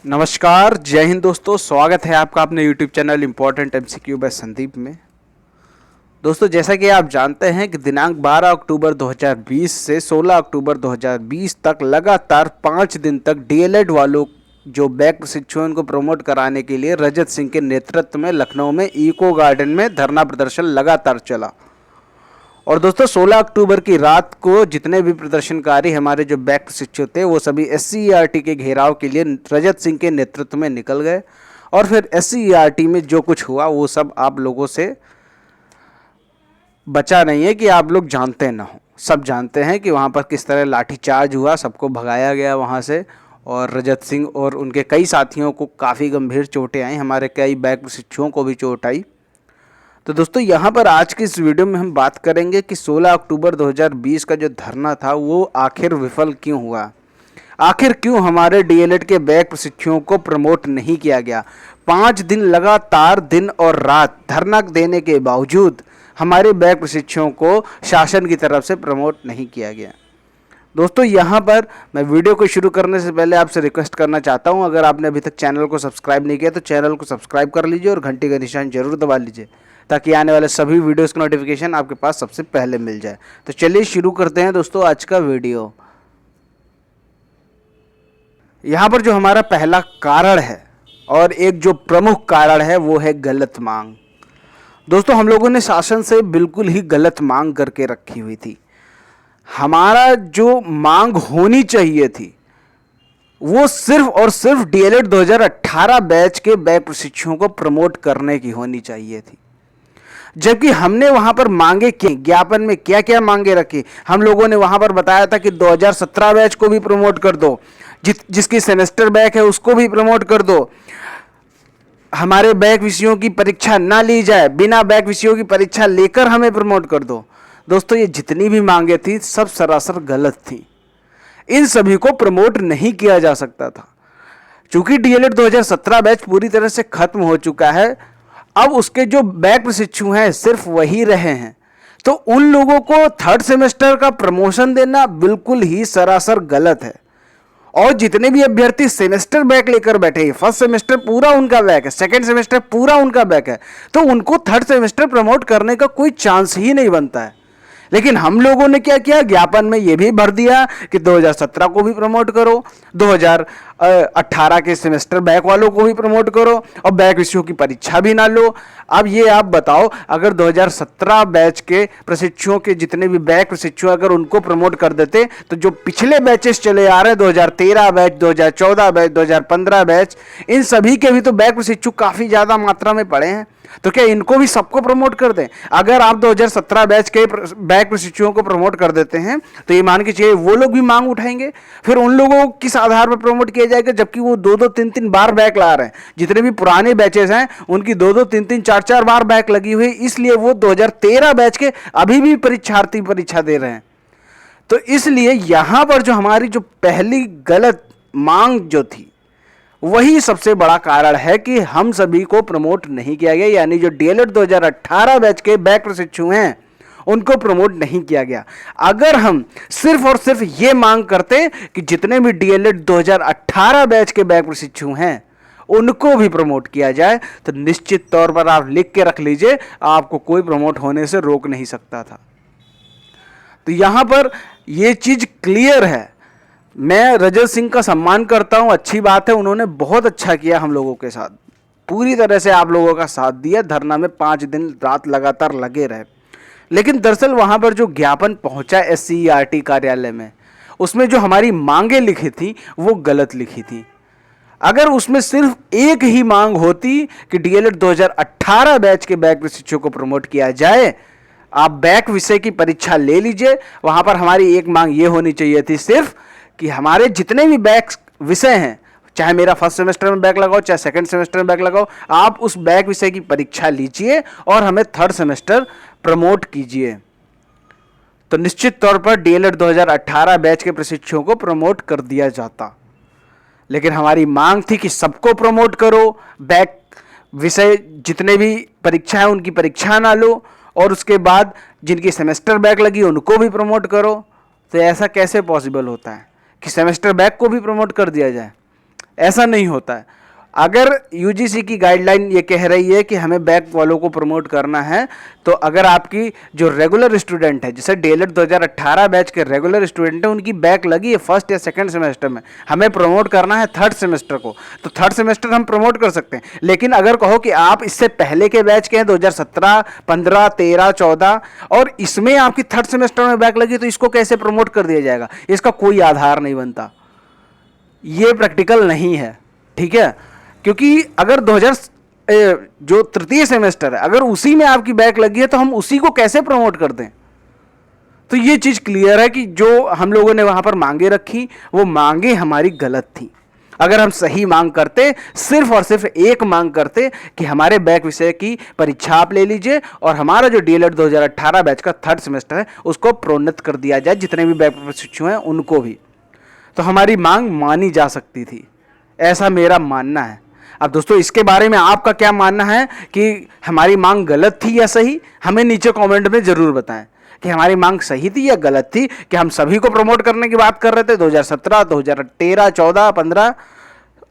नमस्कार, जय हिंद दोस्तों। स्वागत है आपका अपने YouTube channel important MCQ by Sandeep में। दोस्तों, जैसा कि आप जानते हैं कि दिनांक 12 अक्टूबर 2020 से 16 अक्टूबर 2020 तक लगातार 5 दिन तक DLED वालों जो बैक प्रशिक्षु उनको प्रमोट कराने के लिए रजत सिंह के नेतृत्व में लखनऊ में इको गार्डन में धरना प्रदर्शन लगातार चला। और दोस्तों 16 अक्टूबर की रात को जितने भी प्रदर्शनकारी हमारे जो बैक प्रशिक्षु थे वो सभी SCERT के घेराव के लिए रजत सिंह के नेतृत्व में निकल गए। और फिर SCERT में जो कुछ हुआ वो सब आप लोगों से बचा नहीं है कि आप लोग जानते ना हो। सब जानते हैं कि वहाँ पर किस तरह लाठीचार्ज हुआ, सबको भगाया गया वहाँ से, और रजत सिंह और उनके कई साथियों को काफ़ी गंभीर चोटें आई, हमारे कई बैक प्रशिक्षुओं को भी चोट आई। तो दोस्तों यहाँ पर आज की इस वीडियो में हम बात करेंगे कि 16 अक्टूबर 2020 का जो धरना था वो आखिर विफल क्यों हुआ, आखिर क्यों हमारे DLED के बैक प्रशिक्षुओं को प्रमोट नहीं किया गया। 5 दिन लगातार दिन और रात धरना देने के बावजूद हमारे बैक प्रशिक्षुओं को शासन की तरफ से प्रमोट नहीं किया गया। दोस्तों यहाँ पर मैं वीडियो को शुरू करने से पहले आपसे रिक्वेस्ट करना चाहता हूँ, अगर आपने अभी तक चैनल को सब्सक्राइब नहीं किया तो चैनल को सब्सक्राइब कर लीजिए और घंटी का निशान जरूर दबा लीजिए ताकि आने वाले सभी वीडियोस की नोटिफिकेशन आपके पास सबसे पहले मिल जाए। तो चलिए शुरू करते हैं दोस्तों आज का वीडियो। यहाँ पर जो हमारा पहला कारण है और एक जो प्रमुख कारण है वो है गलत मांग। दोस्तों हम लोगों ने शासन से बिल्कुल ही गलत मांग करके रखी हुई थी। हमारा जो मांग होनी चाहिए थी वो सिर्फ और सिर्फ DLED 2018 बैच के बैक प्रशिक्षुओं को प्रमोट करने की होनी चाहिए थी। जबकि हमने वहां पर मांगे की, ज्ञापन में क्या क्या मांगे रखी। हम लोगों ने वहां पर बताया था कि 2017 बैच को भी प्रमोट कर दो, जिसकी सेमेस्टर बैक है उसको भी प्रमोट कर दो, हमारे बैक विषयों की परीक्षा ना ली जाए, बिना बैक विषयों की परीक्षा लेकर हमें प्रमोट कर दो। दोस्तों ये जितनी भी मांगे थी सब सरासर गलत थी, इन सभी को प्रमोट नहीं किया जा सकता था। चूंकि DLED 2017 बैच पूरी तरह से खत्म हो चुका है, अब उसके जो बैक प्रशिक्षु हैं सिर्फ वही रहे हैं, तो उन लोगों को थर्ड सेमेस्टर का प्रमोशन देना बिल्कुल ही सरासर गलत है। और जितने भी अभ्यर्थी सेमेस्टर बैक लेकर बैठे हैं, फर्स्ट सेमेस्टर पूरा उनका बैक है, सेकंड सेमेस्टर पूरा उनका बैक है, तो उनको थर्ड सेमेस्टर प्रमोट करने का कोई चांस ही नहीं बनता है। लेकिन हम लोगों ने क्या किया, ज्ञापन में यह भी भर दिया कि 2017 को भी प्रमोट करो, 2018 के सेमेस्टर बैक वालों को भी प्रमोट करो और बैक विषयों की परीक्षा भी ना लो। अब ये आप बताओ, अगर 2017 बैच के प्रशिक्षुओं के जितने भी बैक प्रशिक्षु अगर उनको प्रमोट कर देते तो जो पिछले बैचेस चले आ रहे हैं 2013 बैच, 2014 बैच, 2015 बैच, इन सभी के भी तो बैक प्रशिक्षु काफ़ी ज़्यादा मात्रा में पड़े हैं। तो क्या इनको भी सबको प्रमोट कर दें? अगर आप 2017 बैच के बैक प्रशिक्षुओं को प्रमोट कर देते हैं तो ये मान के चलिए वो लोग भी मांग उठाएंगे, फिर उन लोगों को किस आधार पर प्रमोट किया जाएगा जबकि वो 2-2, 3-3 बार बैक ला रहे हैं। जितने भी पुराने बैचेस हैं उनकी 2-2, 3-3, 4-4 बार बैक लगी हुई, इसलिए वो 2013 बैच के अभी भी परीक्षार्थी परीक्षा दे रहे हैं। तो इसलिए यहां पर जो हमारी जो पहली गलत मांग जो थी वही सबसे बड़ा कारण है कि हम सभी को प्रमोट नहीं किया गया, यानी जो DLED 2018 बैच के बैक प्रशिक्षु हैं उनको प्रमोट नहीं किया गया। अगर हम सिर्फ और सिर्फ ये मांग करते कि जितने भी DLED 2018 बैच के बैक प्रशिक्षु हैं उनको भी प्रमोट किया जाए तो निश्चित तौर पर आप लिख के रख लीजिए, आपको कोई प्रमोट होने से रोक नहीं सकता था। तो यहां पर यह चीज क्लियर है। मैं रजत सिंह का सम्मान करता हूं, अच्छी बात है, उन्होंने बहुत अच्छा किया हम लोगों के साथ, पूरी तरह से आप लोगों का साथ दिया, धरना में 5 दिन रात लगातार लगे रहे। लेकिन दरअसल वहां पर जो ज्ञापन पहुंचा SCERT कार्यालय में, उसमें जो हमारी मांगे लिखी थी वो गलत लिखी थी। अगर उसमें सिर्फ एक ही मांग होती कि DLED 2018 बैच के बैक प्रशिक्षुओं को प्रमोट किया जाए, आप बैक विषय की परीक्षा ले लीजिए, वहां पर हमारी एक मांग ये होनी चाहिए थी सिर्फ कि हमारे जितने भी बैक विषय हैं, चाहे मेरा फर्स्ट सेमेस्टर में बैक लगाओ चाहे सेकंड सेमेस्टर में बैक लगाओ, आप उस बैक विषय की परीक्षा लीजिए और हमें थर्ड सेमेस्टर प्रमोट कीजिए। तो निश्चित तौर पर DLED 2018 बैच के प्रशिक्षुओं को प्रमोट कर दिया जाता। लेकिन हमारी मांग थी कि सबको प्रमोट करो, बैक विषय जितने भी परीक्षा है उनकी परीक्षा ना लो, और उसके बाद जिनकी सेमेस्टर बैक लगी उनको भी प्रमोट करो। तो ऐसा कैसे पॉसिबल होता है कि सेमेस्टर बैक को भी प्रमोट कर दिया जाए? ऐसा नहीं होता है। अगर यूजीसी की गाइडलाइन ये कह रही है कि हमें बैक वालों को प्रमोट करना है, तो अगर आपकी जो रेगुलर स्टूडेंट है, जैसे डीएलएड 2018 बैच के रेगुलर स्टूडेंट है, उनकी बैक लगी है फर्स्ट या सेकंड सेमेस्टर में, हमें प्रमोट करना है थर्ड सेमेस्टर को, तो थर्ड सेमेस्टर हम प्रमोट कर सकते हैं। लेकिन अगर कहो कि आप इससे पहले के बैच के हैं 2017, 15, 13, 14 और इसमें आपकी थर्ड सेमेस्टर में बैक लगी, तो इसको कैसे प्रमोट कर दिया जाएगा? इसका कोई आधार नहीं बनता, ये प्रैक्टिकल नहीं है। ठीक है, क्योंकि अगर 2000 जो तृतीय सेमेस्टर है, अगर उसी में आपकी बैक लगी है, तो हम उसी को कैसे प्रमोट कर दें? तो ये चीज क्लियर है कि जो हम लोगों ने वहां पर मांगे रखी, वो मांगे हमारी गलत थी। अगर हम सही मांग करते, सिर्फ और सिर्फ एक मांग करते कि हमारे बैक विषय की परीक्षा आप ले लीजिए और हमारा जो डीएलएड 2018 बैच का थर्ड सेमेस्टर है उसको प्रोन्नत कर दिया जाए, जितने भी बैक प्रशिक्षु हैं उनको भी, तो हमारी मांग मानी जा सकती थी। ऐसा मेरा मानना है। अब दोस्तों, इसके बारे में आपका क्या मानना है कि हमारी मांग गलत थी या सही? हमें नीचे कमेंट में जरूर बताएं कि हमारी मांग सही थी या गलत थी, कि हम सभी को प्रमोट करने की बात कर रहे थे 2017, 2013, 14, 15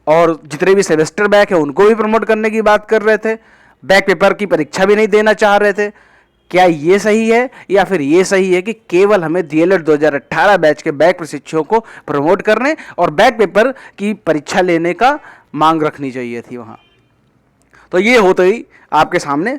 और जितने भी सेमेस्टर बैक है उनको भी प्रमोट करने की बात कर रहे थे, बैक पेपर की परीक्षा भी नहीं देना चाह रहे थे। क्या ये सही है, या फिर ये सही है कि केवल हमें डीएलएड 2018 बैच के बैक प्रशिक्षुओं को प्रमोट करने और बैक पेपर की परीक्षा लेने का मांग रखनी चाहिए थी वहाँ? तो ये होते ही आपके सामने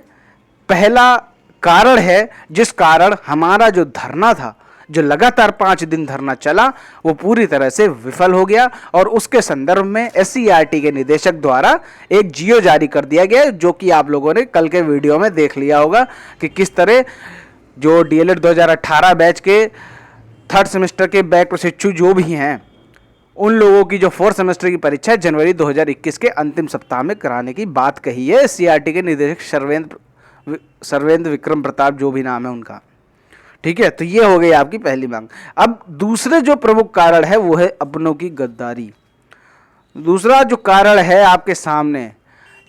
पहला कारण है, जिस कारण हमारा जो धरना था, जो लगातार 5 दिन धरना चला, वो पूरी तरह से विफल हो गया। और उसके संदर्भ में एससीईआरटी के निदेशक द्वारा एक जियो जारी कर दिया गया, जो कि आप लोगों ने कल के वीडियो में देख लिया होगा कि किस तरह जो डीएलएड 2018 बैच के थर्ड सेमेस्टर के बैक प्रशिक्षु जो भी हैं, उन लोगों की जो फोर्थ सेमेस्टर की परीक्षा है जनवरी 2021 के अंतिम सप्ताह में कराने की बात कही है एससीईआरटी के निदेशक सर्वेंद्र विक्रम प्रताप, जो भी नाम है उनका। ठीक है, तो ये हो गई आपकी पहली मांग। अब दूसरे जो प्रमुख कारण है वो है अपनों की गद्दारी। दूसरा जो कारण है आपके सामने,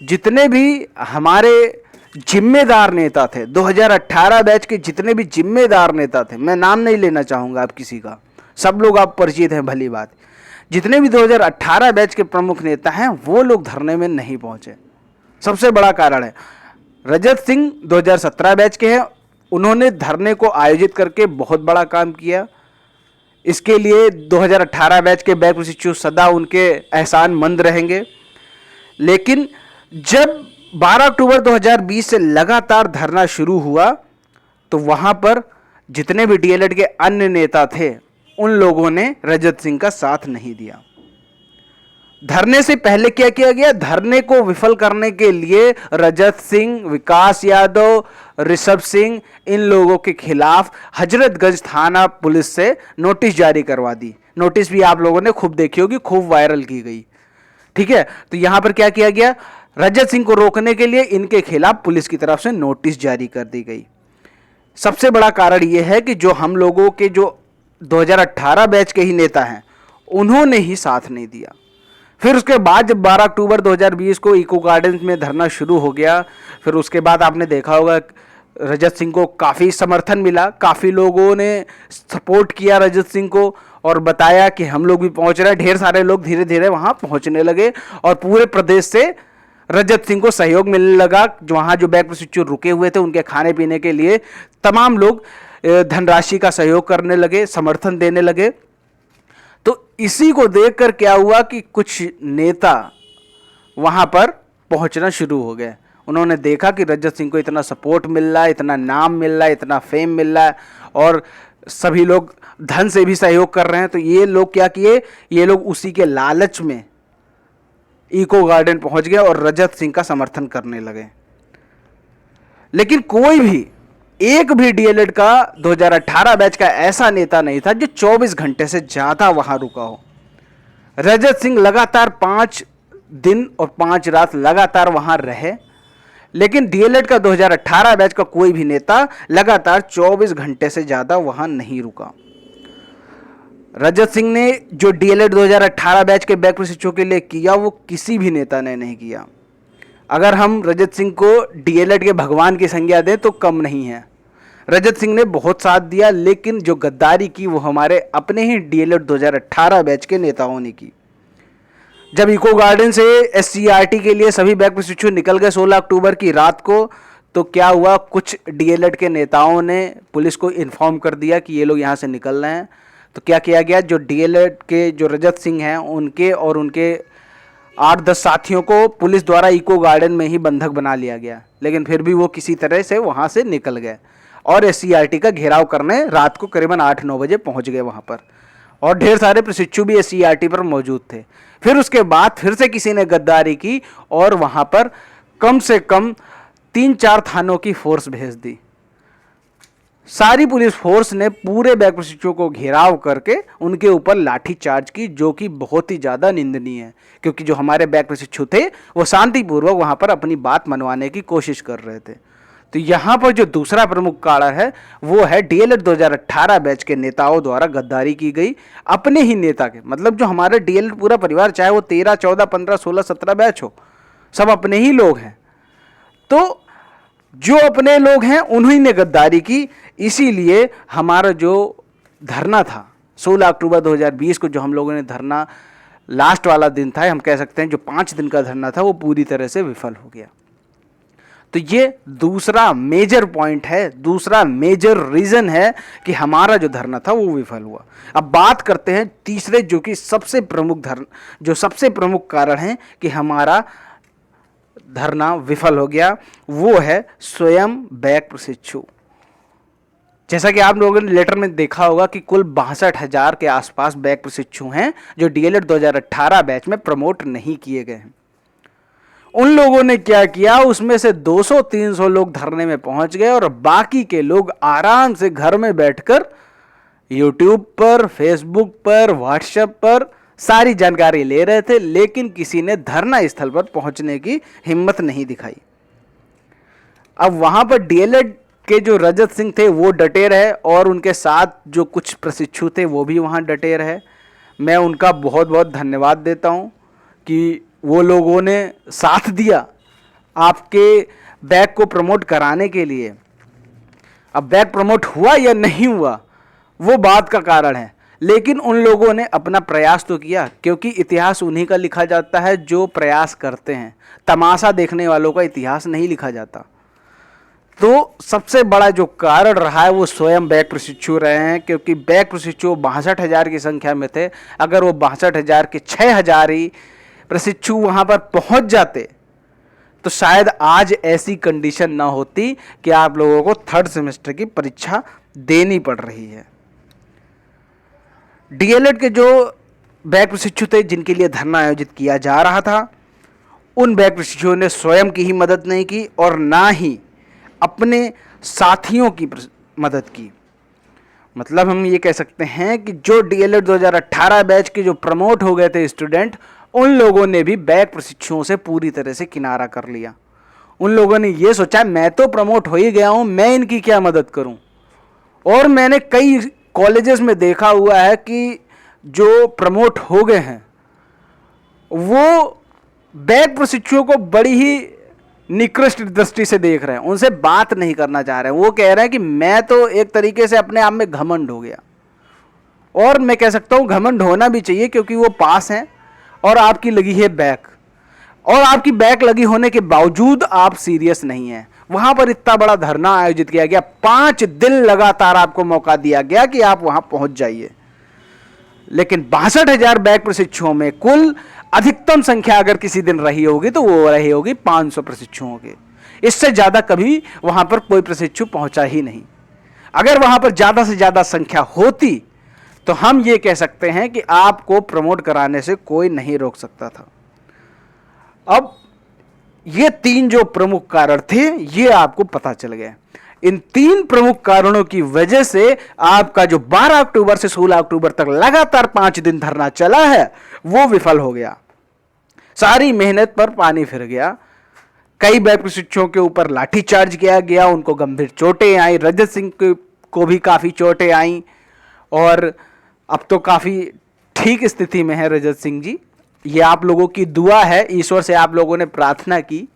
जितने भी हमारे जिम्मेदार नेता थे 2018 बैच के, जितने भी जिम्मेदार नेता थे, मैं नाम नहीं लेना चाहूंगा आप किसी का, सब लोग आप परिचित हैं, भली बात, जितने भी 2018 बैच के प्रमुख नेता हैं वो लोग धरने में नहीं पहुंचे। सबसे बड़ा कारण है रजत सिंह 2017 बैच के हैं, उन्होंने धरने को आयोजित करके बहुत बड़ा काम किया। इसके लिए 2018 बैच के बैक प्रशिक्षु सदा उनके एहसानमंद रहेंगे। लेकिन जब 12 अक्टूबर 2020 से लगातार धरना शुरू हुआ, तो वहां पर जितने भी डीएलएड के अन्य नेता थे, उन लोगों ने रजत सिंह का साथ नहीं दिया। धरने से पहले क्या किया गया? धरने को विफल करने के लिए रजत सिंह, विकास यादव, ऋषभ सिंह, इन लोगों के खिलाफ हजरतगंज थाना पुलिस से नोटिस जारी करवा दी। नोटिस भी आप लोगों ने खूब देखी होगी, खूब वायरल की गई। ठीक है, तो यहां पर क्या किया गया? रजत सिंह को रोकने के लिए इनके खिलाफ पुलिस की तरफ से नोटिस जारी कर दी गई। सबसे बड़ा कारण यह है कि जो हम लोगों के जो 2018 बैच के ही नेता हैं, उन्होंने ही साथ नहीं दिया। फिर उसके बाद जब 12 अक्टूबर 2020 को इको गार्डन में धरना शुरू हो गया, फिर उसके बाद आपने देखा होगा रजत सिंह को काफ़ी समर्थन मिला, काफ़ी लोगों ने सपोर्ट किया रजत सिंह को और बताया कि हम लोग भी पहुंच रहे हैं। ढेर सारे लोग धीरे धीरे वहां पहुंचने लगे और पूरे प्रदेश से रजत सिंह को सहयोग मिलने लगा। वहां जो बैक प्रशिक्षु रुके हुए थे, उनके खाने पीने के लिए तमाम लोग धनराशि का सहयोग करने लगे, समर्थन देने लगे। तो इसी को देखकर क्या हुआ कि कुछ नेता वहां पर पहुंचना शुरू हो गए। उन्होंने देखा कि रजत सिंह को इतना सपोर्ट मिल रहा है, इतना नाम मिल रहा है, इतना फेम मिल रहा है और सभी लोग धन से भी सहयोग कर रहे हैं। तो ये लोग क्या किए? ये लोग उसी के लालच में इको गार्डन पहुंच गए और रजत सिंह का समर्थन करने लगे। लेकिन कोई भी एक भी डीएलएड का 2018 बैच का ऐसा नेता नहीं था जो 24 घंटे से ज्यादा वहां रुका हो। रजत सिंह लगातार 5 दिन और 5 रात लगातार वहां रहे, लेकिन डीएलएड का 2018 बैच का कोई भी नेता लगातार 24 घंटे से ज्यादा वहां नहीं रुका। रजत सिंह ने जो डीएलएड 2018 बैच के बैक प्रशिक्षुओं के लिए किया, वो किसी भी नेता ने नहीं किया। अगर हम रजत सिंह को डीएलएड के भगवान की संज्ञा दें तो कम नहीं है। रजत सिंह ने बहुत साथ दिया, लेकिन जो गद्दारी की वो हमारे अपने ही डीएलएड 2018 बैच के नेताओं ने की। जब इको गार्डन से एससीईआरटी के लिए सभी बैक प्रशिक्षु निकल गए 16 अक्टूबर की रात को, तो क्या हुआ, कुछ डीएलएड के नेताओं ने पुलिस को इन्फॉर्म कर दिया कि ये लोग यहाँ से निकल रहे हैं। तो क्या किया गया, जो डीएलएड के जो रजत सिंह हैं उनके और उनके 8-10 साथियों को पुलिस द्वारा इको गार्डन में ही बंधक बना लिया गया। लेकिन फिर भी वो किसी तरह से वहाँ से निकल गए और एससीईआरटी का घेराव करने रात को करीबन 8-9 बजे पहुँच गए वहाँ पर, और ढेर सारे प्रशिक्षु भी एससीईआरटी पर मौजूद थे। फिर उसके बाद फिर से किसी ने गद्दारी की और वहाँ पर कम से कम 3-4 थानों की फोर्स भेज दी। सारी पुलिस फोर्स ने पूरे बैक प्रशिक्षुओं को घेराव करके उनके ऊपर लाठी चार्ज की, जो कि बहुत ही ज़्यादा निंदनीय है, क्योंकि जो हमारे बैक प्रशिक्षु थे वो शांतिपूर्वक वहाँ पर अपनी बात मनवाने की कोशिश कर रहे थे। तो यहाँ पर जो दूसरा प्रमुख कारण है वो है डीएलएड 2018 बैच के नेताओं द्वारा गद्दारी की गई अपने ही नेता के, मतलब जो हमारे डीएलएड पूरा परिवार, चाहे वो 13, 14, 15, 16, 17 बैच हो, सब अपने ही लोग हैं। तो जो अपने लोग हैं उन्हीं ने गद्दारी की। इसीलिए हमारा जो धरना था 16 अक्टूबर 2020 को, जो हम लोगों ने धरना लास्ट वाला दिन था, हम कह सकते हैं जो 5 दिन का धरना था, वो पूरी तरह से विफल हो गया। तो ये दूसरा मेजर पॉइंट है, दूसरा मेजर रीजन है कि हमारा जो धरना था वो विफल हुआ। अब बात करते हैं तीसरे, जो कि सबसे प्रमुख कारण है कि हमारा धरना विफल हो गया, वो है स्वयं बैक प्रशिक्षु। जैसा कि आप लोगों ने लेटर में देखा होगा कि कुल 62,000 के आसपास बैक प्रशिक्षु हैं जो डीएलएड 2018 बैच में प्रमोट नहीं किए गए हैं। उन लोगों ने क्या किया, उसमें से 200-300 लोग धरने में पहुंच गए और बाकी के लोग आराम से घर में बैठकर यूट्यूब पर, फेसबुक पर, व्हाट्सएप पर सारी जानकारी ले रहे थे, लेकिन किसी ने धरना स्थल पर पहुंचने की हिम्मत नहीं दिखाई। अब वहां पर डीएलएड के जो रजत सिंह थे वो डटे रहे और उनके साथ जो कुछ प्रशिक्षु थे वो भी वहां डटे रहे। मैं उनका बहुत बहुत धन्यवाद देता हूं कि वो लोगों ने साथ दिया आपके बैक को प्रमोट कराने के लिए। अब बैक प्रमोट हुआ या नहीं हुआ वो बात का कारण है, लेकिन उन लोगों ने अपना प्रयास तो किया, क्योंकि इतिहास उन्हीं का लिखा जाता है जो प्रयास करते हैं। तमाशा देखने वालों का इतिहास नहीं लिखा जाता। तो सबसे बड़ा जो कारण रहा है वो स्वयं बैक प्रशिक्षु रहे हैं, क्योंकि बैक प्रशिक्षु 62,000 की संख्या में थे। अगर वो 62,000 के 6,000 ही प्रशिक्षु वहां पर पहुंच जाते तो शायद आज ऐसी कंडीशन ना होती कि आप लोगों को 3rd सेमेस्टर की परीक्षा देनी पड़ रही है। डीएलएड के जो बैक प्रशिक्षु थे जिनके लिए धरना आयोजित किया जा रहा था, उन बैक प्रशिक्षुओं ने स्वयं की ही मदद नहीं की और ना ही अपने साथियों की मदद की। मतलब हम ये कह सकते हैं कि जो डीएलएड 2018 बैच के जो प्रमोट हो गए थे स्टूडेंट, उन लोगों ने भी बैक प्रशिक्षुओं से पूरी तरह से किनारा कर लिया। उन लोगों ने ये सोचा मैं तो प्रमोट हो ही गया हूं, मैं इनकी क्या मदद करूं। और मैंने कई कॉलेजेस में देखा हुआ है कि जो प्रमोट हो गए हैं वो बैक प्रशिक्षुओं को बड़ी ही निकृष्ट दृष्टि से देख रहे हैं, उनसे बात नहीं करना चाह रहे हैं। वो कह रहे हैं कि मैं तो एक तरीके से अपने आप में घमंड हो गया। और मैं कह सकता हूं घमंड होना भी चाहिए, क्योंकि वो पास हैं और आपकी लगी है बैक, और आपकी बैक लगी होने के बावजूद आप सीरियस नहीं हैं। वहां पर इतना बड़ा धरना आयोजित किया गया, 5 दिन लगातार आपको मौका दिया गया कि आप वहां पहुंच जाइए, लेकिन 62,000 बैक प्रशिक्षुओं में कुल अधिकतम संख्या अगर किसी दिन रही होगी तो वो रही होगी 500 प्रशिक्षुओं की। इससे ज्यादा कभी वहां पर कोई प्रशिक्षु पहुंचा ही नहीं। अगर वहां पर ज्यादा से ज्यादा संख्या होती तो हम ये कह सकते हैं कि आपको प्रमोट कराने से कोई नहीं रोक सकता था। अब ये 3 जो प्रमुख कारण थे ये आपको पता चल गए। इन 3 प्रमुख कारणों की वजह से आपका जो 12 अक्टूबर से 16 अक्टूबर तक लगातार 5 दिन धरना चला है वो विफल हो गया। सारी मेहनत पर पानी फिर गया। कई बैक प्रशिक्षुओं के ऊपर लाठीचार्ज किया गया, उनको गंभीर चोटें आई। रजत सिंह को भी काफी चोटें आई और अब तो काफी ठीक स्थिति में है रजत सिंह जी। ये आप लोगों की दुआ है, ईश्वर से आप लोगों ने प्रार्थना की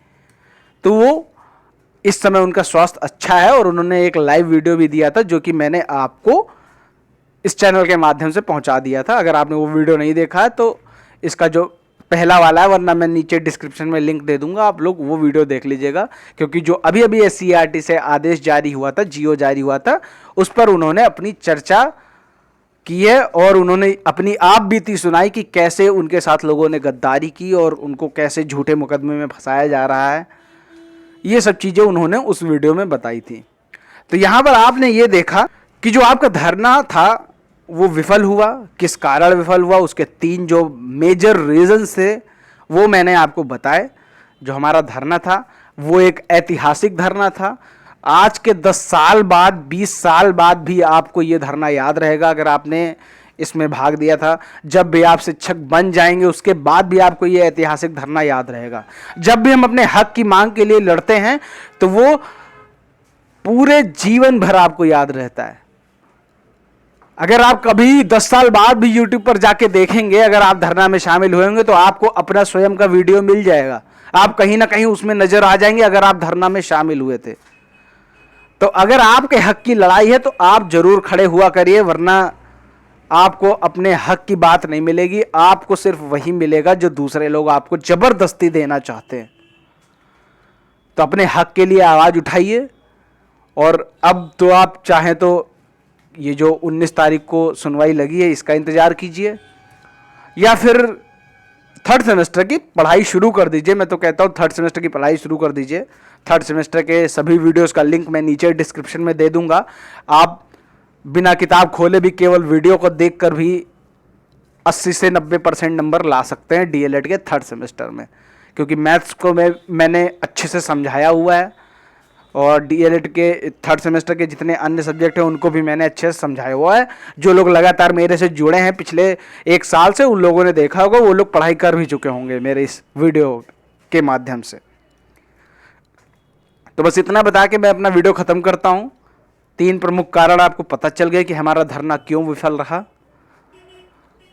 तो वो इस समय उनका स्वास्थ्य अच्छा है। और उन्होंने एक लाइव वीडियो भी दिया था जो कि मैंने आपको इस चैनल के माध्यम से पहुंचा दिया था। अगर आपने वो वीडियो नहीं देखा है तो इसका जो पहला वाला है, वरना मैं नीचे डिस्क्रिप्शन में लिंक दे दूंगा, आप लोग वो वीडियो देख लीजिएगा। क्योंकि जो अभी अभी SCERT से आदेश जारी हुआ था, GO जारी हुआ था, उस पर उन्होंने अपनी चर्चा की है और उन्होंने अपनी आप बीती सुनाई कि कैसे उनके साथ लोगों ने गद्दारी की और उनको कैसे झूठे मुकदमे में फंसाया जा रहा है। ये सब चीज़ें उन्होंने उस वीडियो में बताई थी। तो यहाँ पर आपने ये देखा कि जो आपका धरना था वो विफल हुआ। किस कारण विफल हुआ, उसके 3 जो मेजर रीजंस थे वो मैंने आपको बताए। जो हमारा धरना था वो एक ऐतिहासिक धरना था। आज के 10 साल बाद, 20 साल बाद भी आपको ये धरना याद रहेगा अगर आपने इसमें भाग दिया था। जब भी आप शिक्षक बन जाएंगे उसके बाद भी आपको ये ऐतिहासिक धरना याद रहेगा। जब भी हम अपने हक की मांग के लिए लड़ते हैं तो वो पूरे जीवन भर आपको याद रहता है। अगर आप कभी 10 साल बाद भी YouTube पर जाके देखेंगे, अगर आप धरना में शामिल होंगे तो आपको अपना स्वयं का वीडियो मिल जाएगा, आप कहीं ना कहीं उसमें नजर आ जाएंगे अगर आप धरना में शामिल हुए थे। तो अगर आपके हक की लड़ाई है तो आप जरूर खड़े हुआ करिए, वरना आपको अपने हक की बात नहीं मिलेगी। आपको सिर्फ वही मिलेगा जो दूसरे लोग आपको जबरदस्ती देना चाहते हैं। तो अपने हक के लिए आवाज उठाइए। और अब तो आप चाहें तो ये जो 19 तारीख को सुनवाई लगी है इसका इंतजार कीजिए, या फिर 3rd सेमेस्टर की पढ़ाई शुरू कर दीजिए। मैं तो कहता हूँ 3rd सेमेस्टर की पढ़ाई शुरू कर दीजिए। 3rd सेमेस्टर के सभी वीडियोस का लिंक मैं नीचे डिस्क्रिप्शन में दे दूंगा। आप बिना किताब खोले भी केवल वीडियो को देखकर भी 80 से 90% नंबर ला सकते हैं DLED के 3rd सेमेस्टर में, क्योंकि मैथ्स को मैंने अच्छे से समझाया हुआ है और DLED के 3rd सेमेस्टर के जितने अन्य सब्जेक्ट हैं उनको भी मैंने अच्छे से समझाया हुआ है। जो लोग लगातार मेरे से जुड़े हैं पिछले 1 साल से, उन लोगों ने देखा होगा, वो लोग पढ़ाई कर भी चुके होंगे मेरे इस वीडियो के माध्यम से। तो बस इतना बता के मैं अपना वीडियो ख़त्म करता हूँ। 3 प्रमुख कारण आपको पता चल गए कि हमारा धरना क्यों विफल रहा।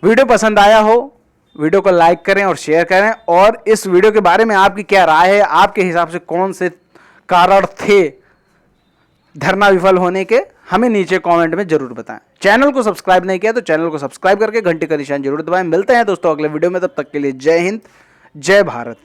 वीडियो पसंद आया हो, वीडियो को लाइक करें और शेयर करें। और इस वीडियो के बारे में आपकी क्या राय है, आपके हिसाब से कौन से कारण थे धरना विफल होने के, हमें नीचे कमेंट में जरूर बताएं। चैनल को सब्सक्राइब नहीं किया तो चैनल को सब्सक्राइब करके घंटे का निशान जरूर दबाएं। मिलते हैं दोस्तों अगले वीडियो में, तब तक के लिए जय हिंद, जय भारत।